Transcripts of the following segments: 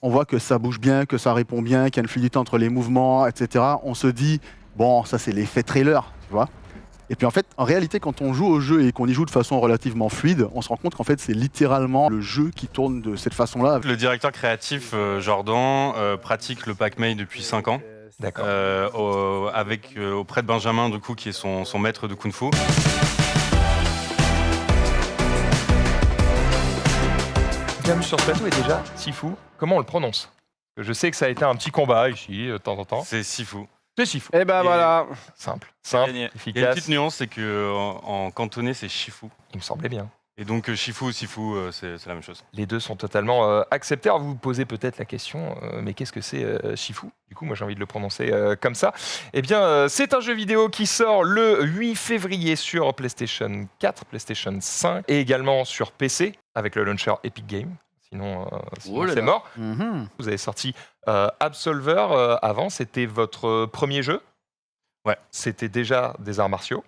on voit que ça bouge bien, que ça répond bien, qu'il y a une fluidité entre les mouvements, etc. On se dit, bon, ça c'est l'effet trailer, tu vois. Et puis en fait, en réalité, quand on joue au jeu et qu'on y joue de façon relativement fluide, on se rend compte qu'en fait, c'est littéralement le jeu qui tourne de cette façon-là. Le directeur créatif Jordan pratique le Pac-Man depuis 5 ans. D'accord. Auprès de Benjamin, du coup, qui est son maître de Kung Fu. Bienvenue sur ce plateau et déjà, Sifu, comment on le prononce? Je sais que ça a été un petit combat ici, de temps en temps. C'est Sifu. C'est Sifu. Et ben voilà. Simple, Il y a une efficace. petite nuance, c'est qu'en cantonais, c'est Shifu. Il me semblait bien. Et donc Shifu ou Sifu, c'est la même chose. Les deux sont totalement acceptés. Alors vous vous posez peut-être la question, mais qu'est-ce que c'est Shifu? Du coup, moi j'ai envie de le prononcer comme ça. Eh bien, c'est un jeu vidéo qui sort le 8 février sur PlayStation 4, PlayStation 5 et également sur PC avec le launcher Epic Games. Sinon c'est mort. Vous avez sorti Absolver avant, c'était votre premier jeu. Ouais. C'était déjà des arts martiaux.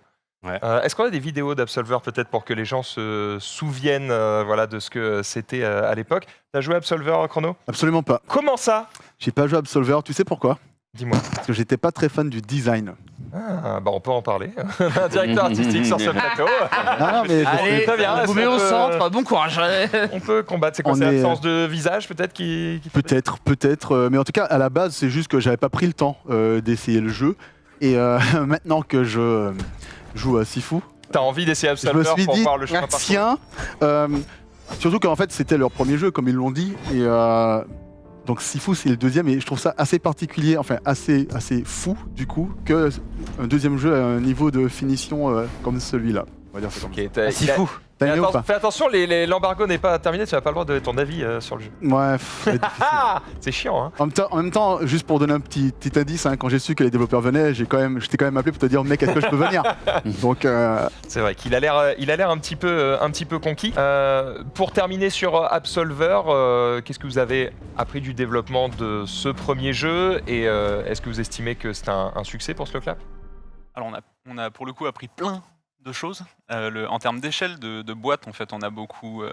Ouais. Est-ce qu'on a des vidéos d'Absolver peut-être pour que les gens se souviennent voilà, de ce que c'était à l'époque? T'as joué à Absolver, Chrono? Absolument pas. Comment ça? J'ai pas joué à Absolver, tu sais pourquoi? Dis-moi. Parce que j'étais pas très fan du design. Ah, bah on peut en parler. Un directeur artistique sur ce plateau. Non, mais Allez, très bien. Vous met au centre, bon courage. On peut combattre. C'est quoi? On C'est est- l'absence de visage peut-être qui peut-être. Mais en tout cas, à la base, c'est juste que j'avais pas pris le temps d'essayer le jeu. Et maintenant que je joue à Sifu, T'as envie d'essayer je me Absolver suis pour dit, voir le chemin parcouru? tiens, surtout qu'en fait, c'était leur premier jeu, comme ils l'ont dit. Et donc Sifu, c'est le deuxième. Et je trouve ça assez particulier, enfin assez fou, du coup, qu'un deuxième jeu à un niveau de finition comme celui-là. On va dire ça comme ça. Ok, t'as- Sifu. T'as Fais, aimé ou pas? fais attention, l'embargo n'est pas terminé, tu n'as pas le droit de donner ton avis sur le jeu. Ouais, c'est difficile. Ah, c'est chiant, hein. En même temps, juste pour donner un petit indice, hein, quand j'ai su que les développeurs venaient, j'étais quand même appelé pour te dire, mec, est-ce que je peux venir? Donc, C'est vrai qu'il a l'air un petit peu conquis. Pour terminer sur Absolver, qu'est-ce que vous avez appris du développement de ce premier jeu et est-ce que vous estimez que c'est un succès pour Sloclap? Alors on a pour le coup appris plein de choses. En termes d'échelle de boîte, en fait, on a beaucoup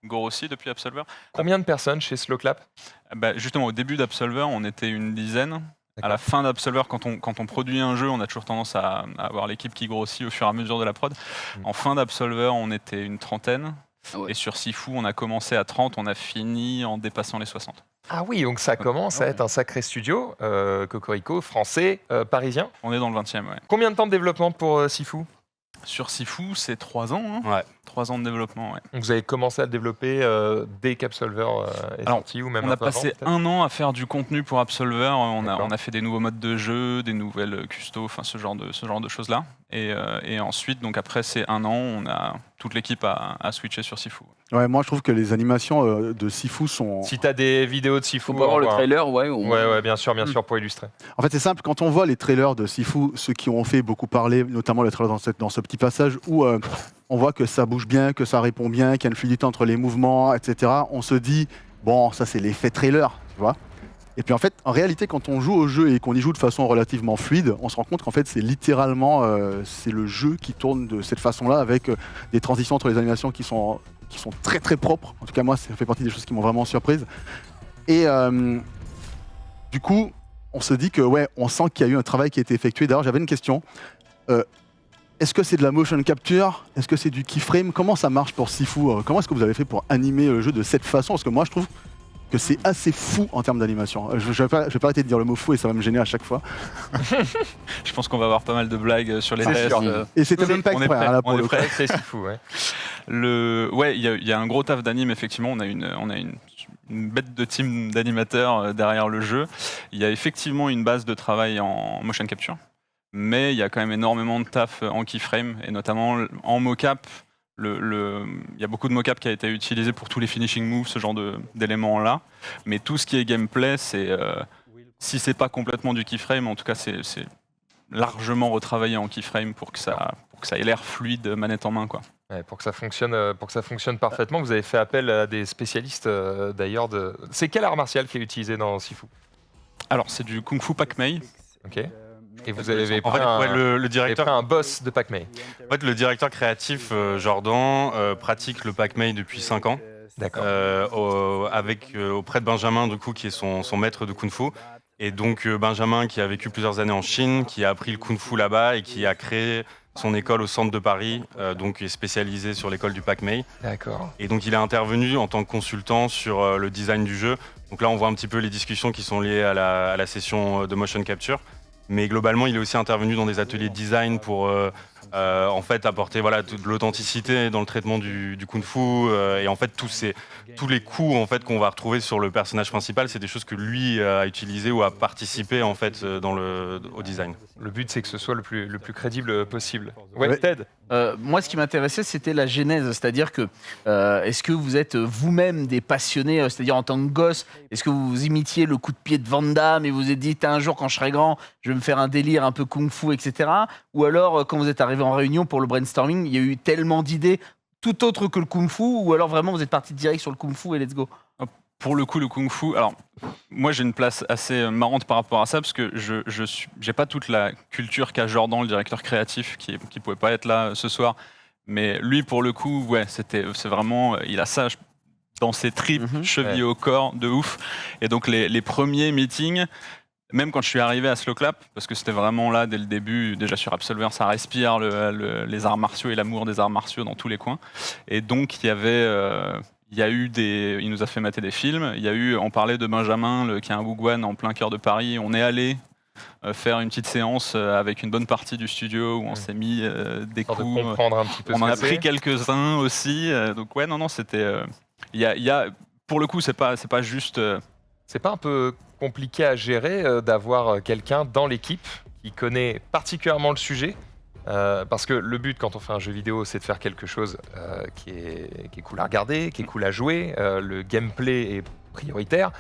grossi depuis Absolver. Combien de personnes chez Sloclap? Justement, au début d'Absolver, on était une dizaine. À la fin d'Absolver, quand on produit un jeu, on a toujours tendance à avoir l'équipe qui grossit au fur et à mesure de la prod. En fin d'Absolver, on était une trentaine. Ah ouais. Et sur Sifu, on a commencé à 30, on a fini en dépassant les 60. Ah oui, donc ça commence à être un sacré studio, Cocorico, français, parisien. On est dans le 20e, ouais. Combien de temps de développement pour Sifu? Sur Sifu, c'est 3 ans. Hein. Ouais. 3 ans de développement, ouais. Donc vous avez commencé à le développer dès qu'Absolver est Alors, sorti ou même On un a peu avant, passé peut-être? 1 an à faire du contenu pour Absolver. On D'accord. a fait des nouveaux modes de jeu, des nouvelles custos, enfin ce genre de choses-là. Et ensuite, donc après ces 1 an, on a toute l'équipe à switcher sur Sifu. ouais, moi, je trouve que les animations de Sifu sont. Si t'as des vidéos de Sifu, Faut pas voir le envoie un. trailer, ouais. Ouais, bien sûr, pour illustrer. En fait, c'est simple. Quand on voit les trailers de Sifu, ceux qui ont fait beaucoup parler, notamment le trailer dans ce petit passage où on voit que ça bouge bien, que ça répond bien, qu'il y a une fluidité entre les mouvements, etc. On se dit, bon, ça c'est l'effet trailer, tu vois. Et puis en fait, en réalité, quand on joue au jeu et qu'on y joue de façon relativement fluide, on se rend compte qu'en fait, c'est littéralement c'est le jeu qui tourne de cette façon-là, avec des transitions entre les animations qui sont très très propres. En tout cas, moi, ça fait partie des choses qui m'ont vraiment surprise. Et du coup, on se dit que ouais, on sent qu'il y a eu un travail qui a été effectué. D'ailleurs, j'avais une question. Est-ce que c'est de la motion capture? Est-ce que c'est du keyframe? Comment ça marche pour Sifu? Comment est-ce que vous avez fait pour animer le jeu de cette façon? Parce que moi, je trouve que c'est assez fou en termes d'animation. Je vais pas arrêter de dire le mot fou et ça va me gêner à chaque fois. Je pense qu'on va avoir pas mal de blagues sur les C'est tests. sûr. Et c'était même pas on est exprès, prêt, hein, là, pour on est le coup. prêt. C'est Sifu, ouais. Il y a un gros taf d'anime, effectivement. On a une bête de team d'animateurs derrière le jeu. Il y a effectivement une base de travail en motion capture, mais il y a quand même énormément de taf en keyframe, et notamment en mocap. Il y a beaucoup de mocap qui a été utilisé pour tous les finishing moves, ce genre d'éléments-là. Mais tout ce qui est gameplay, si c'est pas complètement du keyframe, en tout cas, c'est largement retravaillé en keyframe pour que ça ait l'air fluide manette en main, quoi. Ouais, pour que ça fonctionne parfaitement, vous avez fait appel à des spécialistes d'ailleurs de. C'est quel art martial qui est utilisé dans Sifu? Alors, c'est du Kung Fu Pac-Man. Ok. Et vous avez En pris fait, le directeur, un boss de Pac-Man. le directeur créatif Jordan pratique le Pac-Man depuis 5 ans. D'accord. Auprès de Benjamin, du coup, qui est son maître de Kung Fu. Et donc Benjamin, qui a vécu plusieurs années en Chine, qui a appris le Kung Fu là-bas et qui a créé son école au centre de Paris, donc qui est spécialisé sur l'école du Pac-Mei. D'accord. Et donc il est intervenu en tant que consultant sur le design du jeu. Donc là, on voit un petit peu les discussions qui sont liées à la session de motion capture. Mais globalement, il est aussi intervenu dans des ateliers de design pour en fait apporter de l'authenticité dans le traitement du kung-fu. Et en fait, tous les coups en fait qu'on va retrouver sur le personnage principal, c'est des choses que lui a utilisées ou a participé en fait au design. Le but, c'est que ce soit le plus crédible possible. Ouais, Ouais. Ted. Moi, ce qui m'intéressait, c'était la genèse. C'est-à-dire que, est-ce que vous êtes vous-même des passionnés, c'est-à-dire en tant que gosse, est-ce que vous imitiez le coup de pied de Van Damme et vous vous êtes dit, un jour, quand je serai grand, je vais me faire un délire un peu kung-fu, etc. Ou alors, quand vous êtes arrivé en réunion pour le brainstorming, il y a eu tellement d'idées, tout autre que le kung-fu, ou alors vraiment, vous êtes parti direct sur le kung-fu et let's go. Pour le coup, le kung-fu, alors moi j'ai une place assez marrante par rapport à ça parce que j'ai pas toute la culture qu'a Jordan, le directeur créatif, qui pouvait pas être là ce soir. Mais lui, pour le coup, ouais, c'est vraiment, il a ça dans ses tripes, chevillé au corps, de ouf. Et donc les premiers meetings, même quand je suis arrivé à Slow Clap, parce que c'était vraiment là dès le début, déjà sur Absolver, ça respire les arts martiaux et l'amour des arts martiaux dans tous les coins. Et donc il y a eu il nous a fait mater des films. On parlait de Benjamin, qui est un Wugwan en plein cœur de Paris. On est allé faire une petite séance avec une bonne partie du studio où on s'est mis des Histoire de coups. comprendre un petit peu On ce en que a pris c'est. quelques-uns aussi. Donc ouais, non, c'était. Pour le coup, c'est pas juste. C'est pas un peu compliqué à gérer d'avoir quelqu'un dans l'équipe qui connaît particulièrement le sujet parce que le but quand on fait un jeu vidéo, c'est de faire quelque chose qui est cool à regarder, qui est cool à jouer. Le gameplay est prioritaire.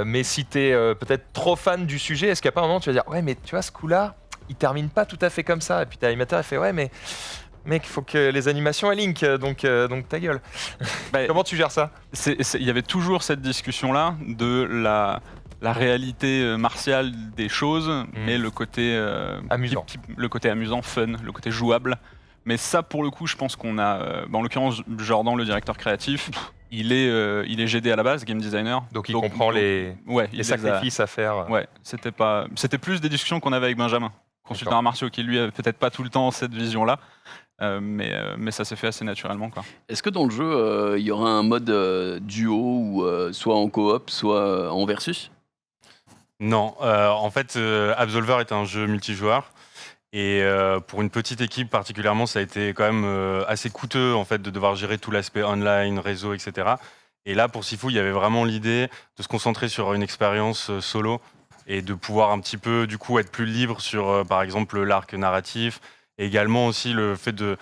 Mais si tu es peut-être trop fan du sujet, est-ce qu'à pas un moment tu vas dire ouais mais tu vois ce coup-là, il termine pas tout à fait comme ça. Et puis t'as l'animateur il fait ouais mais mec, il faut que les animations elles link, donc ta gueule. Bah, Comment tu gères ça? Il y avait toujours cette discussion-là de la réalité martiale des choses, mais le côté Amusant. le côté amusant, fun, le côté jouable. Mais ça, pour le coup, je pense qu'on a. En l'occurrence, Jordan, le directeur créatif, il est GD à la base, game designer. Donc il comprend les sacrifices à faire. Ouais, c'était plus des discussions qu'on avait avec Benjamin, consultant arts martiaux, qui lui avait peut-être pas tout le temps cette vision-là. Mais ça s'est fait assez naturellement, quoi. Est-ce que dans le jeu, il y aura un mode duo, ou soit en coop, soit en versus? Non, en fait, Absolver est un jeu multijoueur. Et pour une petite équipe particulièrement, ça a été quand même assez coûteux en fait, de devoir gérer tout l'aspect online, réseau, etc. Et là, pour Sifu, il y avait vraiment l'idée de se concentrer sur une expérience solo et de pouvoir un petit peu, du coup, être plus libre sur, par exemple, l'arc narratif. Et également aussi le fait de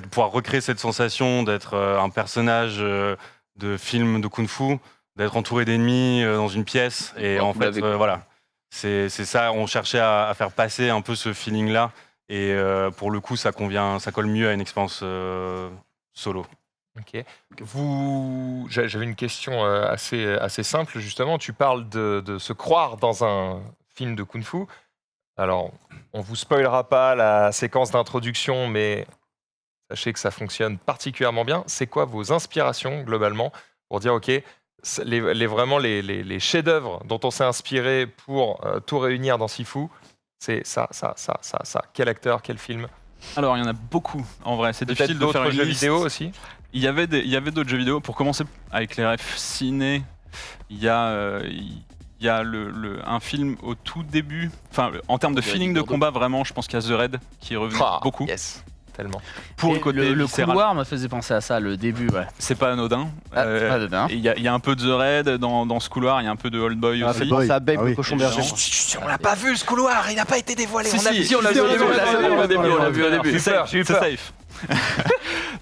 pouvoir recréer cette sensation d'être un personnage de film de kung-fu, d'être entouré d'ennemis dans une pièce. Et en fait, voilà. C'est ça, on cherchait à faire passer un peu ce feeling-là. Et pour le coup, ça colle mieux à une expérience solo. Ok. J'avais une question assez simple, justement. Tu parles de se croire dans un film de kung-fu. Alors, on vous spoilera pas la séquence d'introduction, mais sachez que ça fonctionne particulièrement bien. C'est quoi vos inspirations, globalement, pour dire, OK, vraiment les chefs-d'œuvre dont on s'est inspiré pour tout réunir dans Sifu, c'est ça. Quel acteur, quel film? Alors, il y en a beaucoup, en vrai. C'est difficile de faire d'autres une jeux liste. vidéo aussi? Il y avait d'autres jeux vidéo. Pour commencer, avec les refs ciné, il y a un film au tout début. Enfin, en termes de feeling de combat, vraiment, je pense qu'il y a The Raid qui est revenu beaucoup. Yes, tellement. Pour le Et côté le viscéral. couloir me faisait penser à ça, le début, ouais. C'est pas anodin. C'est pas dedans. Il y a un peu de The Raid dans ce couloir, il y a un peu de Old Boy Ah, aussi. c'est Boy. Ça Babe, Ah oui. le cochon berger. On l'a pas vu ce couloir, il n'a pas été dévoilé. Si, on l'a vu au début. J'ai eu peur. C'est safe.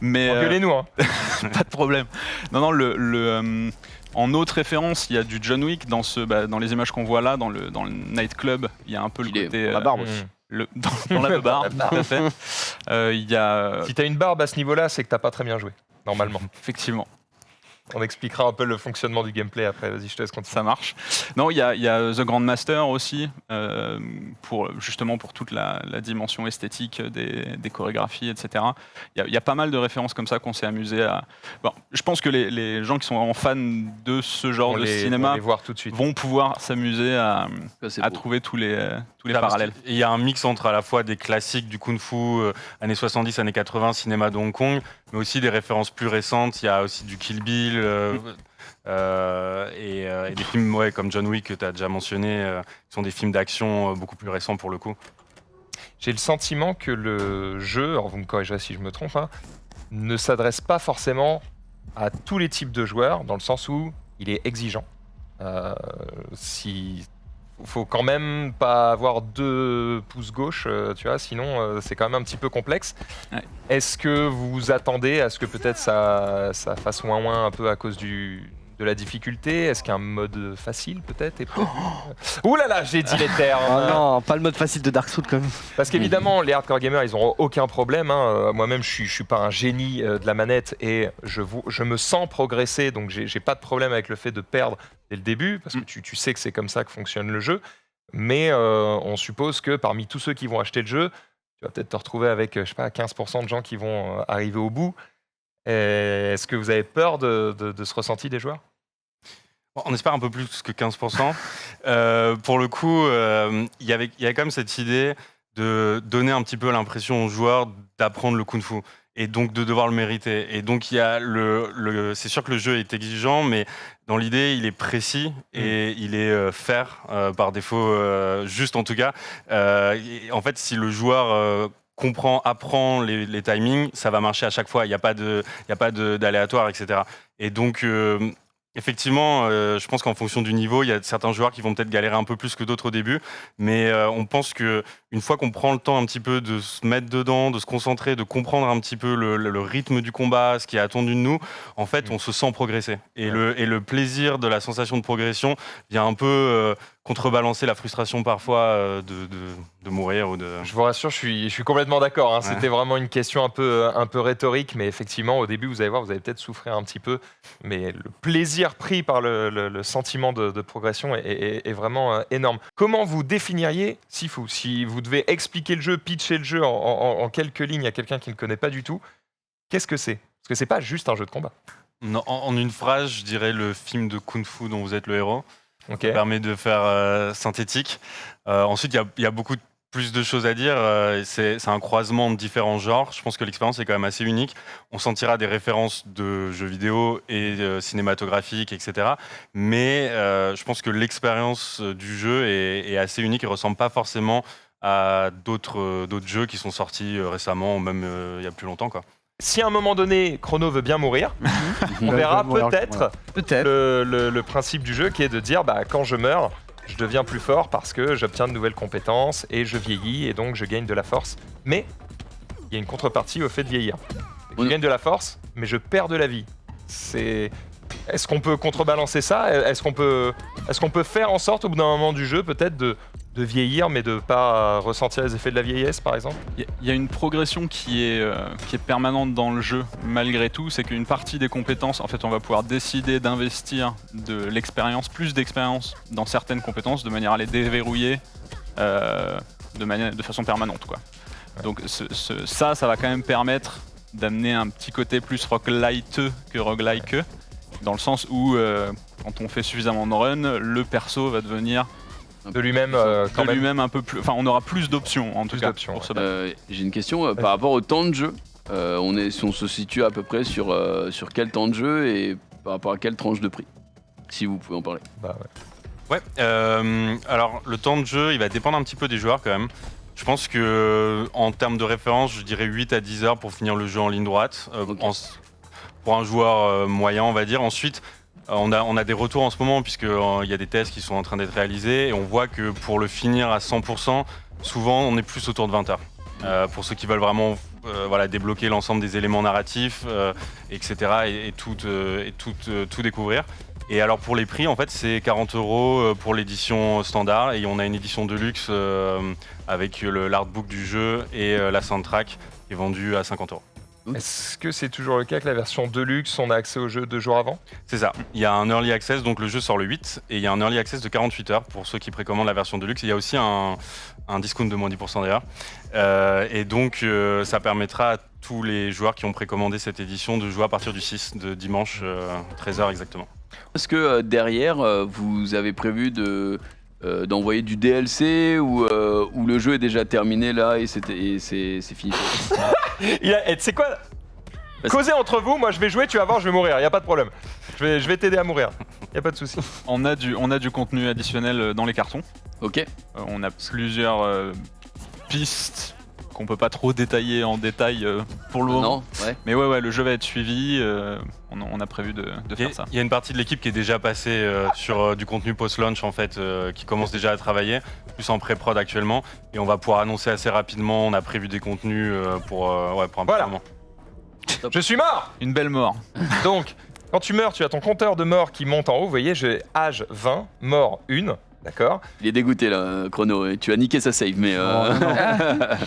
Mais Engueulez-nous, hein. pas de problème. Non, en autre référence, il y a du John Wick dans les images qu'on voit là, dans le nightclub. Il y a un peu le côté La barbe aussi. dans la barbe, tout à fait. Il y a Si t'as une barbe à ce niveau-là, c'est que t'as pas très bien joué, normalement. effectivement. On expliquera un peu le fonctionnement du gameplay après. Vas-y, je te laisse continuer. Ça marche. Non, il y a The Grandmaster aussi, justement pour toute la dimension esthétique des chorégraphies, etc. Il y a pas mal de références comme ça qu'on s'est amusé à... Bon, je pense que les gens qui sont fans de ce genre de On cinéma va les voir tout de suite. vont pouvoir s'amuser à Ça, c'est beau. trouver tous les Là, parce parallèles. qu'il y a un mix entre à la fois des classiques du kung-fu, années 70, années 80, cinéma de Hong Kong, mais aussi des références plus récentes. Il y a aussi du Kill Bill et des films comme John Wick que tu as déjà mentionné, qui sont des films d'action beaucoup plus récents pour le coup. J'ai le sentiment que le jeu, alors vous me corrigerez si je me trompe, hein, ne s'adresse pas forcément à tous les types de joueurs, dans le sens où il est exigeant. Faut quand même pas avoir 2 pouces gauche, tu vois, sinon c'est quand même un petit peu complexe. Ouais. Est-ce que vous vous attendez à ce que peut-être ça fasse moins un peu à cause de la difficulté? Est-ce qu'il y a un mode facile peut-être Ouh là là, j'ai dit les termes. Oh non, pas le mode facile de Dark Souls quand même. Parce qu'évidemment, les hardcore gamers, ils n'auront aucun problème. Hein. Moi-même, je suis pas un génie de la manette et je me sens progresser, donc j'ai pas de problème avec le fait de perdre dès le début, parce que tu sais que c'est comme ça que fonctionne le jeu. Mais on suppose que parmi tous ceux qui vont acheter le jeu, tu vas peut-être te retrouver avec, je sais pas, 15% de gens qui vont arriver au bout. Est-ce que vous avez peur de ce ressenti des joueurs? On espère un peu plus que 15%. Pour le coup, il y avait quand même cette idée de donner un petit peu l'impression aux joueurs d'apprendre le kung-fu et donc de devoir le mériter. Et donc il y a c'est sûr que le jeu est exigeant, mais dans l'idée, il est précis et il est fair par défaut, juste en tout cas. En fait, si le joueur apprend les timings, ça va marcher à chaque fois. Il n'y a pas d'aléatoire, etc. Et donc effectivement, je pense qu'en fonction du niveau, il y a certains joueurs qui vont peut-être galérer un peu plus que d'autres au début, mais on pense qu'une fois qu'on prend le temps un petit peu de se mettre dedans, de se concentrer, de comprendre un petit peu le rythme du combat, ce qui est attendu de nous, en fait, on se sent progresser. Et le plaisir de la sensation de progression vient un peu contrebalancer la frustration parfois de mourir ou de... Je vous rassure, je suis complètement d'accord. Hein. Ouais. C'était vraiment une question un peu rhétorique, mais effectivement, au début, vous allez voir, vous allez peut-être souffrir un petit peu, mais le plaisir pris par le sentiment de progression est vraiment énorme. Comment vous définiriez Sifu? Si vous devez expliquer le jeu, pitcher le jeu en quelques lignes à quelqu'un qui ne le connaît pas du tout, qu'est-ce que c'est? Parce que c'est pas juste un jeu de combat. Non, en une phrase, je dirais le film de kung-fu dont vous êtes le héros. Okay. Ça permet de faire synthétique. Ensuite, il y a beaucoup plus de choses à dire. C'est un croisement de différents genres. Je pense que l'expérience est quand même assez unique. On sentira des références de jeux vidéo et cinématographiques, etc. Mais je pense que l'expérience du jeu est assez unique et ne ressemble pas forcément à d'autres jeux qui sont sortis récemment ou même il y a plus longtemps, quoi. Si à un moment donné, Chrono veut bien mourir, on verra peut-être le principe du jeu qui est de dire quand je meurs, je deviens plus fort parce que j'obtiens de nouvelles compétences et je vieillis et donc je gagne de la force. Mais il y a une contrepartie au fait de vieillir. Je gagne de la force, mais je perds de la vie. Est-ce qu'on peut contrebalancer ça? Est-ce qu'on peut faire en sorte au bout d'un moment du jeu peut-être de vieillir mais de ne pas ressentir les effets de la vieillesse par exemple? Il y a une progression qui est permanente dans le jeu malgré tout, c'est qu'une partie des compétences, en fait on va pouvoir décider d'investir plus d'expérience dans certaines compétences de manière à les déverrouiller de façon permanente, quoi. Ouais. Donc ça va quand même permettre d'amener un petit côté plus roguelite que roguelike, dans le sens où quand on fait suffisamment de run, le perso va devenir de lui-même un peu plus. Enfin, on aura plus d'options en tout cas pour se battre. J'ai une question par rapport au temps de jeu. On se situe à peu près sur quel temps de jeu et par rapport à quelle tranche de prix, si vous pouvez en parler. Ouais. Alors le temps de jeu, il va dépendre un petit peu des joueurs quand même. Je pense que en termes de référence, je dirais 8 à 10 heures pour finir le jeu en ligne droite. Okay. Pour un joueur moyen, on va dire. Ensuite, on a des retours en ce moment, puisqu'il y a des tests qui sont en train d'être réalisés, et on voit que pour le finir à 100%, souvent on est plus autour de 20 heures. Pour ceux qui veulent vraiment débloquer l'ensemble des éléments narratifs, etc. et tout découvrir. Et alors pour les prix, en fait, c'est 40 € pour l'édition standard, et on a une édition de luxe avec l'artbook du jeu et la soundtrack qui est vendue à 50 €. Est-ce que c'est toujours le cas que la version Deluxe, on a accès au jeu 2 jours avant? C'est ça. Il y a un early access, donc le jeu sort le 8, et il y a un early access de 48 heures pour ceux qui précommandent la version Deluxe. Il y a aussi un discount de moins 10% d'ailleurs. Et donc ça permettra à tous les joueurs qui ont précommandé cette édition de jouer à partir du 6, de dimanche, 13h exactement. Est-ce que derrière, vous avez prévu d'envoyer du DLC ou le jeu est déjà terminé là et c'est fini? Tu sais quoi? Causez entre vous, moi je vais jouer, tu vas voir, je vais mourir, y a pas de problème. Je vais t'aider à mourir, y a pas de souci. On a du contenu additionnel dans les cartons. Ok. On a plusieurs pistes qu'on peut pas trop détailler en détail pour le moment. Non, ouais. Mais ouais, le jeu va être suivi. On a prévu de faire ça. Il y a une partie de l'équipe qui est déjà passée sur du contenu post-launch en fait, qui commence déjà à travailler, plus en pré-prod actuellement, et on va pouvoir annoncer assez rapidement. On a prévu des contenus pour un petit Voilà. moment. Je suis mort! Une belle mort. Donc, quand tu meurs, tu as ton compteur de mort qui monte en haut. Vous voyez, j'ai âge 20, mort 1. D'accord? Il est dégoûté là, Chrono. Et tu as niqué sa save, mais.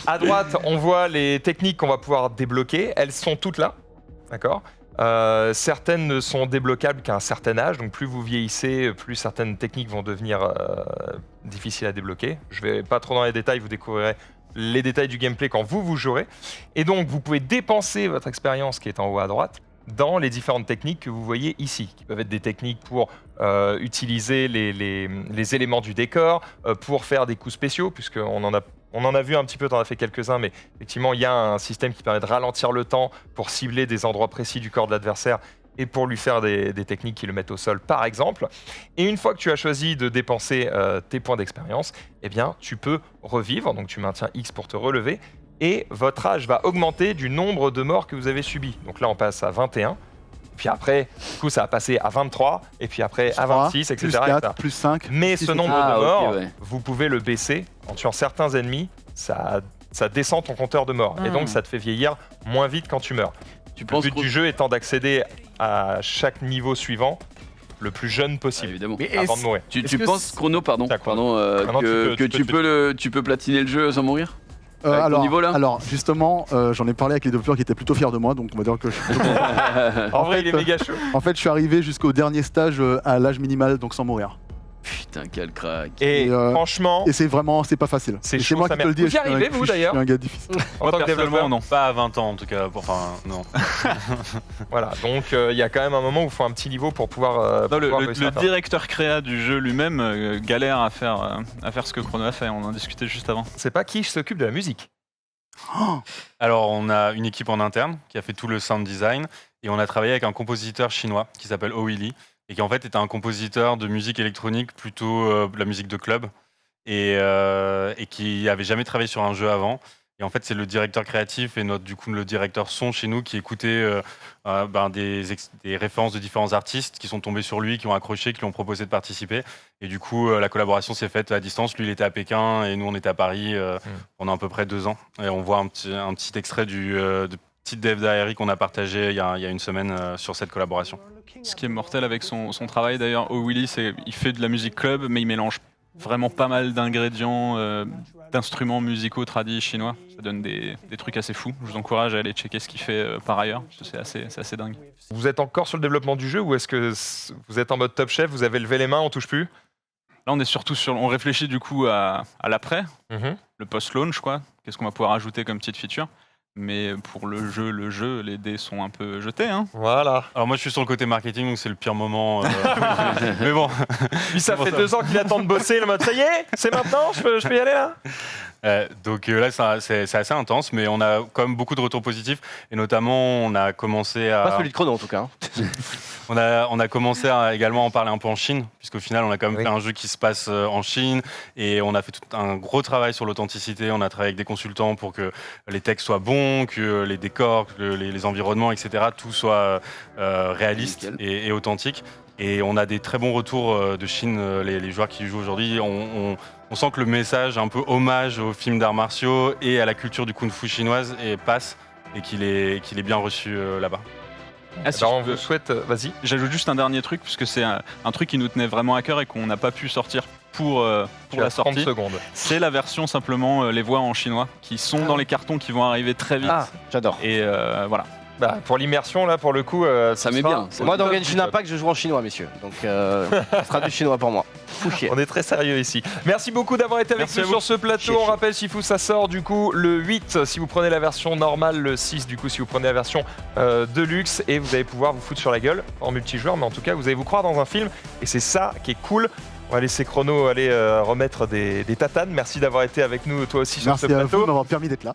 À droite, on voit les techniques qu'on va pouvoir débloquer. Elles sont toutes là. D'accord? Certaines ne sont débloquables qu'à un certain âge. Donc, plus vous vieillissez, plus certaines techniques vont devenir difficiles à débloquer. Je vais pas trop dans les détails, vous découvrirez les détails du gameplay quand vous jouerez. Et donc, vous pouvez dépenser votre expérience qui est en haut à droite dans les différentes techniques que vous voyez ici, qui peuvent être des techniques pour utiliser les éléments du décor, pour faire des coups spéciaux, puisqu'on en a vu un petit peu, t'en as fait quelques-uns, mais effectivement, il y a un système qui permet de ralentir le temps pour cibler des endroits précis du corps de l'adversaire et pour lui faire des techniques qui le mettent au sol, par exemple. Et une fois que tu as choisi de dépenser tes points d'expérience, eh bien, tu peux revivre, donc tu maintiens X pour te relever, et votre âge va augmenter du nombre de morts que vous avez subis. Donc là, on passe à 21, puis après, du coup, ça va passer à 23, et puis après à 26, etc. Plus 4, plus 5. Mais ce nombre de Ah, ok, morts, ouais. vous pouvez le baisser en tuant certains ennemis, ça descend ton compteur de morts, et donc ça te fait vieillir moins vite quand tu meurs. Tu Le penses but du jeu étant d'accéder à chaque niveau suivant le plus jeune possible, évidemment. Mais avant de mourir. Tu Est-ce que penses, Chrono, pardon, Tiens, que, tu peux platiner le jeu sans mourir? Avec ton niveau, là alors, justement, j'en ai parlé avec les développeurs qui étaient plutôt fiers de moi, donc on va dire que je suis plutôt content. En vrai, fait, il est méga chaud. En fait, je suis arrivé jusqu'au dernier stage à l'âge minimal, donc sans mourir. Putain, quel crack. Et franchement, Et c'est vraiment, c'est pas facile. C'est Et chaud, moi sa qui te le mère. dis. Vous y je suis un- arrivez, vous, je suis d'ailleurs un gars difficile. en tant que développeur, non. Pas à 20 ans en tout cas, non. voilà. Donc il y a quand même un moment où il faut un petit niveau pour pouvoir. Non, pouvoir réussir le à faire. directeur créa du jeu lui-même galère à faire ce que Chrono a fait. On en discutait juste avant. C'est pas qui s'occupe de la musique. Alors, on a une équipe en interne qui a fait tout le sound design et on a travaillé avec un compositeur chinois qui s'appelle Oh Willy et qui en fait était un compositeur de musique électronique, plutôt de la musique de club et qui avait jamais travaillé sur un jeu avant. Et en fait, c'est le directeur créatif et le directeur son chez nous qui écoutait des références de différents artistes qui sont tombés sur lui, qui ont accroché, qui lui ont proposé de participer. Et du coup, la collaboration s'est faite à distance. Lui, il était à Pékin et nous, on était à Paris pendant à peu près 2 ans. Et on voit un petit extrait de petite dev d'ARI qu'on a partagé il y a une semaine sur cette collaboration. Ce qui est mortel avec son travail d'ailleurs, Oh Willy, c'est il fait de la musique club, mais il mélange vraiment pas mal d'ingrédients, d'instruments musicaux tradis chinois. Ça donne des trucs assez fous. Je vous encourage à aller checker ce qu'il fait par ailleurs, parce que c'est assez dingue. Vous êtes encore sur le développement du jeu ou est-ce que vous êtes en mode Top Chef, vous avez levé les mains, on touche plus? Là, on est surtout on réfléchit du coup à l'après, le post-launch, quoi. Qu'est-ce qu'on va pouvoir ajouter comme petite feature? Mais pour le jeu, les dés sont un peu jetés, hein. Voilà. Alors moi, je suis sur le côté marketing, donc c'est le pire moment. Mais bon. Lui, ça fait 2 ans qu'il attend de bosser, le mode ça y est, c'est maintenant, je peux y aller là? Donc là, c'est assez intense, mais on a quand même beaucoup de retours positifs. Et notamment, on a commencé à... Pas celui de Chrono en tout cas. On a commencé à également en parler un peu en Chine, puisqu'au final, on a quand même fait un jeu qui se passe en Chine. Et on a fait tout un gros travail sur l'authenticité. On a travaillé avec des consultants pour que les textes soient bons, que les décors, que les environnements, etc., tout soit réaliste et authentique. Et on a des très bons retours de Chine, les joueurs qui jouent aujourd'hui. On sent que le message, un peu hommage aux films d'arts martiaux et à la culture du kung-fu chinoise, passe et qu'il est bien reçu là-bas. Ah, si Alors je on peux- vous souhaite, vas-y. J'ajoute juste un dernier truc, puisque c'est un truc qui nous tenait vraiment à cœur et qu'on n'a pas pu sortir pour Tu as la 30 sortie. secondes. C'est la version simplement les voix en chinois qui sont dans les cartons qui vont arriver très vite. Ah, j'adore. Et voilà. Bah, pour l'immersion, là, pour le coup, Ça met sera- bien. ça Moi, met dans top, Genshin top. Impact, je joue en chinois, messieurs. Donc, ce sera du chinois pour moi. Fouchier. On est très sérieux ici. Merci beaucoup d'avoir été avec Merci nous à sur vous. ce plateau. On rappelle, Shifu, ça sort du coup le 8 si vous prenez la version normale, le 6 du coup si vous prenez la version Deluxe, et vous allez pouvoir vous foutre sur la gueule en multijoueur, mais en tout cas vous allez vous croire dans un film et c'est ça qui est cool. On va laisser Chrono aller remettre des tatanes. Merci d'avoir été avec nous toi aussi sur Merci ce à vous plateau. de m'avoir permis d'être là.